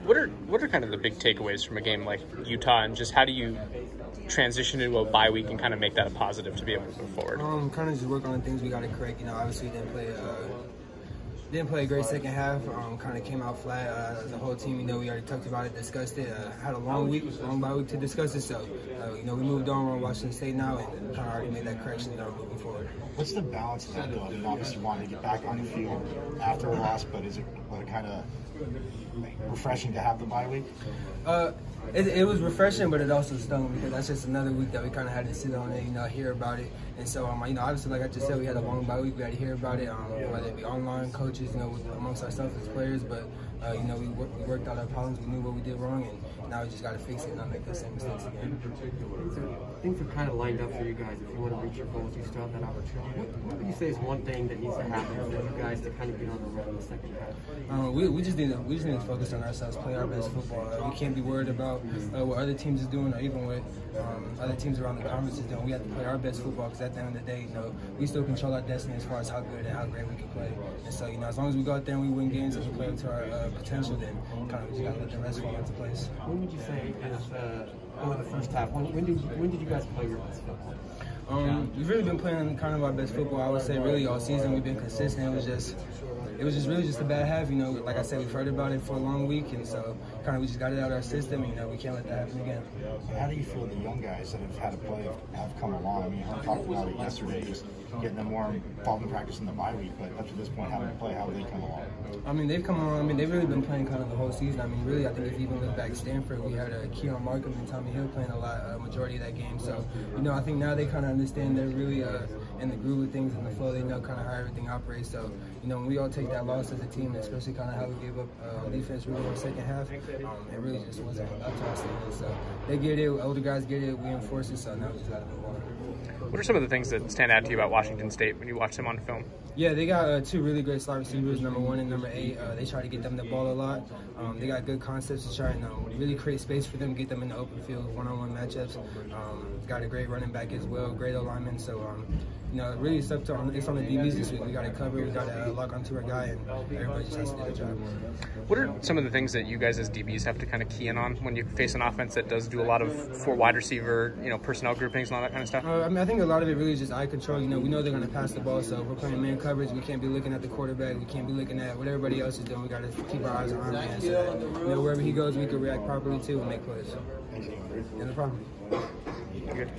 What are kind of the big takeaways from a game like Utah, and just how do you transition into a bye week and kind of make that a positive to be able to move forward? Kind of just work on the things we got to correct. Obviously didn't play a great second half. Kind of came out flat as a whole team. We already talked about it, discussed it. Had a long bye week to discuss it. So, we moved on. We're on Washington State now, and kind of already made that correction. Moving forward. What's the balance of that, though? I mean, obviously, wanting to get back on the field after a loss, but is it kind of refreshing to have the bye week? It was refreshing, but it also stung because that's just another week that we kind of had to sit on it, hear about it. And so, obviously, like I just said, we had a long bye week. We had to hear about it, whether it be online coaches, amongst ourselves as players. But, we worked out our problems. We knew what we did wrong, and now we just got to fix it and not make those same mistakes again. Things are kind of lined up for you guys. If you want to reach your goals, you still have that opportunity. What would you say is one thing that needs to happen for you guys to kind of get on the road in the second half? We just need to focus on ourselves, play our best football. We can't be worried about what other teams is doing, or even what other teams around the conference is doing. We have to play our best football because at the end of the day, we still control our destiny as far as how good and how great we can play. And so, as long as we go out there and we win games and we play up to our potential, then kind of we just got to let the rest fall into place. When would you say over the first half? When did you guys play your best football? We've really been playing kind of our best football. I would say really all season we've been consistent. It was really just a bad half. Like I said, we've heard about it for a long week, and so kind of we just got it out of our system. We can't let that happen again. How do you feel the young guys that have had to play have come along? I mean, I talked about it yesterday, just getting them more involved in practice in the bye week, but up to this point, having to play, how have they come along? They've come along. They've really been playing kind of the whole season. Really, I think if you even look back at Stanford, we had Keon Markham and Tommy Hill playing a lot, majority of that game. So, I think now they kind of understand they're really in the groove of things and the flow. They know kind of how everything operates. So, when we all take that loss as a team, especially kind of how we gave up defense really in the second half, it really just wasn't up to us. So they get it, older guys get it, we enforce it, so now we just got to move on. What are some of the things that stand out to you about Washington State when you watch them on film? Yeah, they got two really great slot receivers, number 1 and number 8. They try to get them the ball a lot. They got good concepts to try and really create space for them, get them in the open field, one-on-one matchups. Got a great running back as well, great alignment. So, really it's on the DBs this week. We got to cover, we got to lock onto our guy, and everybody just has to do their job. What are some of the things that you guys as DBs have to kind of key in on when you face an offense that does do a lot of 4 wide receiver, personnel groupings and all that kind of stuff? I think a lot of it really is just eye control. We know they're going to pass the ball, so if we're playing man coverage, we can't be looking at the quarterback. We can't be looking at what everybody else is doing. We got to keep our eyes on our man so that, wherever he goes, we can react properly to and make plays. Thank you. No problem. Good.